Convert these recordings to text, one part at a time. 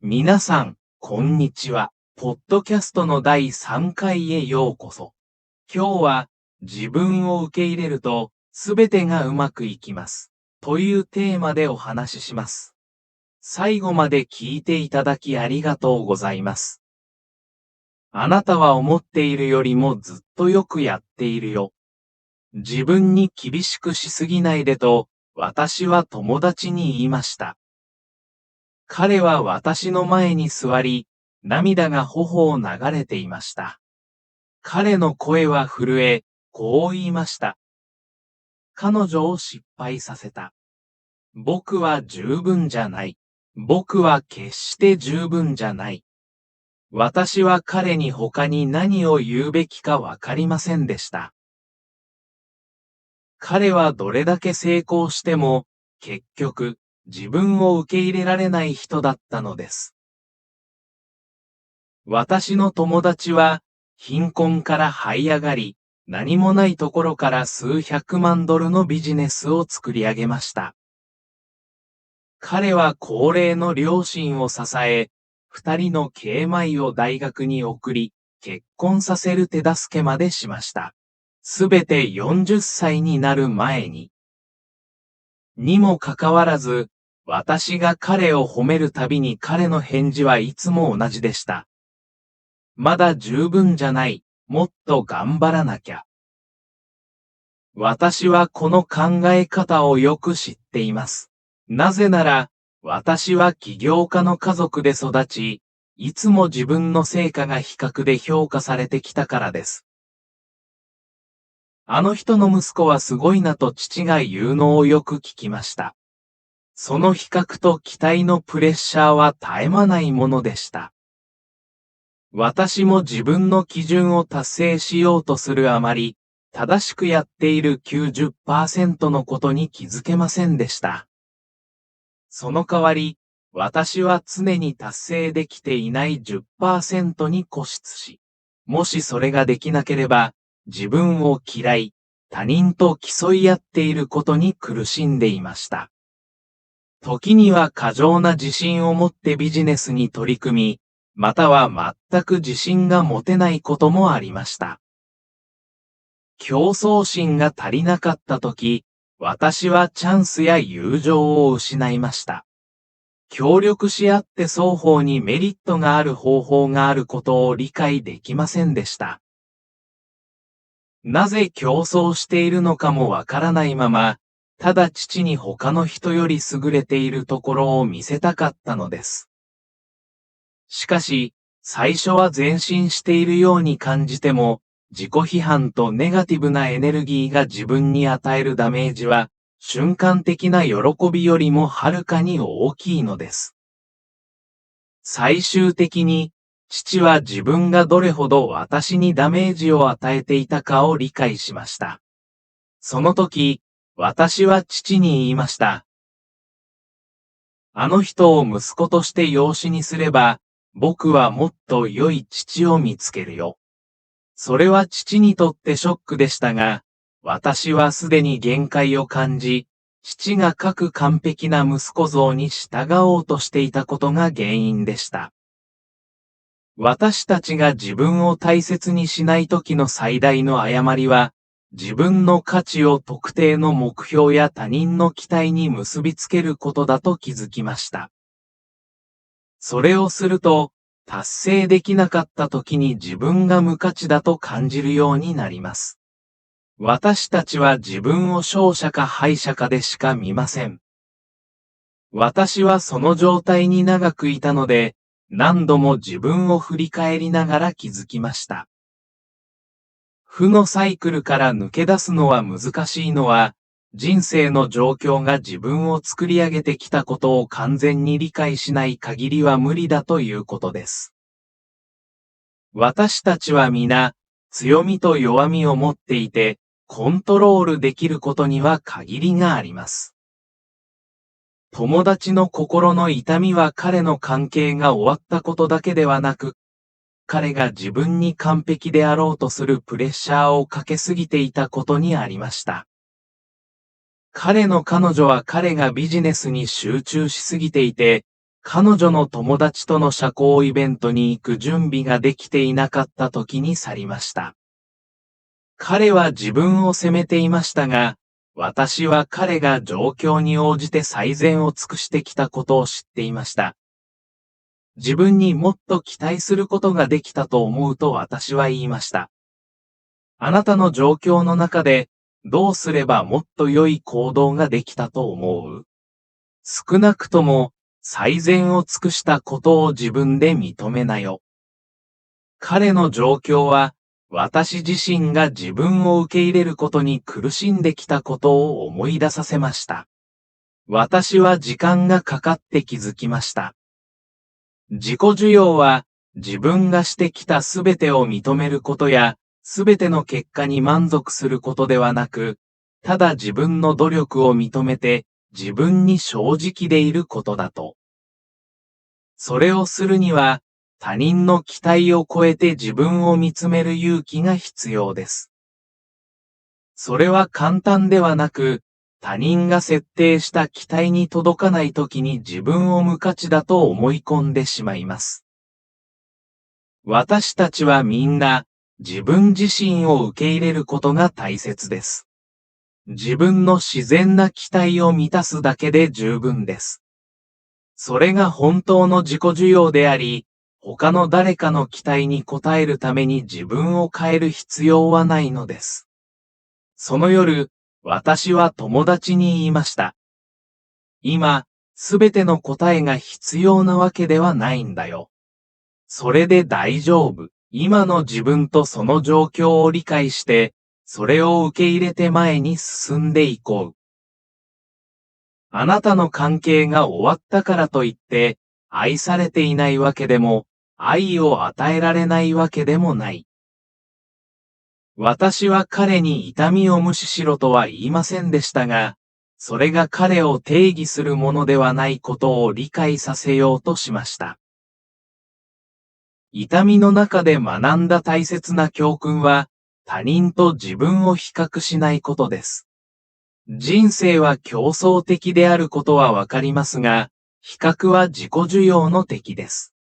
皆さん、こんにちは。ポッドキャストの第3回へようこそ。今日は、自分を受け入れると、すべてがうまくいきます。というテーマでお話しします。最後まで聞いていただきありがとうございます。あなたは思っているよりもずっとよくやっているよ。自分に厳しくしすぎないでと、私は友達に言いました。彼は私の前に座り、涙が頬を流れていました。彼の声は震え、こう言いました。彼女を失敗させた。僕は十分じゃない。僕は決して十分じゃない。私は彼に他に何を言うべきかわかりませんでした。彼はどれだけ成功しても、結局、自分を受け入れられない人だったのです。私の友達は、貧困から這い上がり、何もないところから数百万ドルのビジネスを作り上げました。彼は高齢の両親を支え、二人の兄妹を大学に送り、結婚させる手助けまでしました。すべて40歳になる前に。にもかかわらず、私が彼を褒めるたびに彼の返事はいつも同じでした。まだ十分じゃない。もっと頑張らなきゃ。私はこの考え方をよく知っています。なぜなら、私は起業家の家族で育ち、いつも自分の成果が比較で評価されてきたからです。あの人の息子はすごいなと父が言うのをよく聞きました。その比較と期待のプレッシャーは絶え間ないものでした。私も自分の基準を達成しようとするあまり、正しくやっている 90% のことに気づけませんでした。その代わり、私は常に達成できていない 10% に固執し、もしそれができなければ、自分を嫌い、他人と競い合っていることに苦しんでいました。時には過剰な自信を持ってビジネスに取り組み、または全く自信が持てないこともありました。競争心が足りなかったとき、私はチャンスや友情を失いました。協力し合って双方にメリットがある方法があることを理解できませんでした。なぜ競争しているのかもわからないまま、ただ父に他の人より優れているところを見せたかったのです。しかし、最初は前進しているように感じても、自己批判とネガティブなエネルギーが自分に与えるダメージは、瞬間的な喜びよりもはるかに大きいのです。最終的に、父は自分がどれほど私にダメージを与えていたかを理解しました。その時、私は父に言いました。あの人を息子として養子にすれば、僕はもっと良い父を見つけるよ。それは父にとってショックでしたが、私はすでに限界を感じ、父が描く完璧な息子像に従おうとしていたことが原因でした。私たちが自分を大切にしない時の最大の誤りは、自分の価値を特定の目標や他人の期待に結びつけることだと気づきました。それをすると、達成できなかった時に自分が無価値だと感じるようになります。私たちは自分を勝者か敗者かでしか見ません。私はその状態に長くいたので、何度も自分を振り返りながら気づきました。負のサイクルから抜け出すのは難しいのは、人生の状況が自分を作り上げてきたことを完全に理解しない限りは無理だということです。私たちは皆、強みと弱みを持っていて、コントロールできることには限りがあります。友達の心の痛みは彼の関係が終わったことだけではなく、彼が自分に完璧であろうとするプレッシャーをかけすぎていたことにありました。彼女は彼がビジネスに集中しすぎていて、彼女の友達との社交イベントに行く準備ができていなかった時に去りました。彼は自分を責めていましたが、私は彼が状況に応じて最善を尽くしてきたことを知っていました。自分にもっと期待することができたと思うと私は言いました。あなたの状況の中で、どうすればもっと良い行動ができたと思う？少なくとも、最善を尽くしたことを自分で認めなよ。彼の状況は、私自身が自分を受け入れることに苦しんできたことを思い出させました。私は時間がかかって気づきました。自己需要は、自分がしてきたすべてを認めることや、すべての結果に満足することではなく、ただ自分の努力を認めて、自分に正直でいることだと。それをするには、他人の期待を超えて自分を見つめる勇気が必要です。それは簡単ではなく、他人が設定した期待に届かないときに自分を無価値だと思い込んでしまいます。私たちはみんな、自分自身を受け入れることが大切です。自分の自然な期待を満たすだけで十分です。それが本当の自己需要であり、他の誰かの期待に応えるために自分を変える必要はないのです。その夜、私は友達に言いました。今、すべての答えが必要なわけではないんだよ。それで大丈夫。今の自分とその状況を理解して、それを受け入れて前に進んでいこう。あなたの関係が終わったからといって、愛されていないわけでも、愛を与えられないわけでもない。私は彼に痛みを無視しろとは言いませんでしたが、それが彼を定義するものではないことを理解させようとしました。痛みの中で学んだ大切な教訓は、他人と自分を比較しないことです。人生は競争的であることはわかりますが、比較は自己需要の敵です。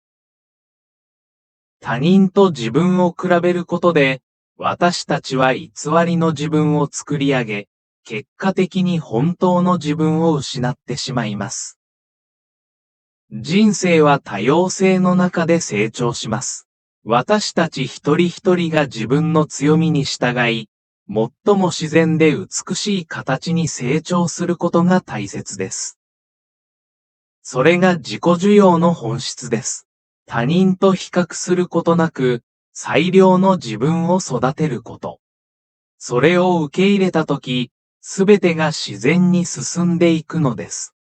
他人と自分を比べることで、私たちは偽りの自分を作り上げ、結果的に本当の自分を失ってしまいます。人生は多様性の中で成長します。私たち一人一人が自分の強みに従い、最も自然で美しい形に成長することが大切です。それが自己需要の本質です。他人と比較することなく、最良の自分を育てること。それを受け入れたとき、すべてが自然に進んでいくのです。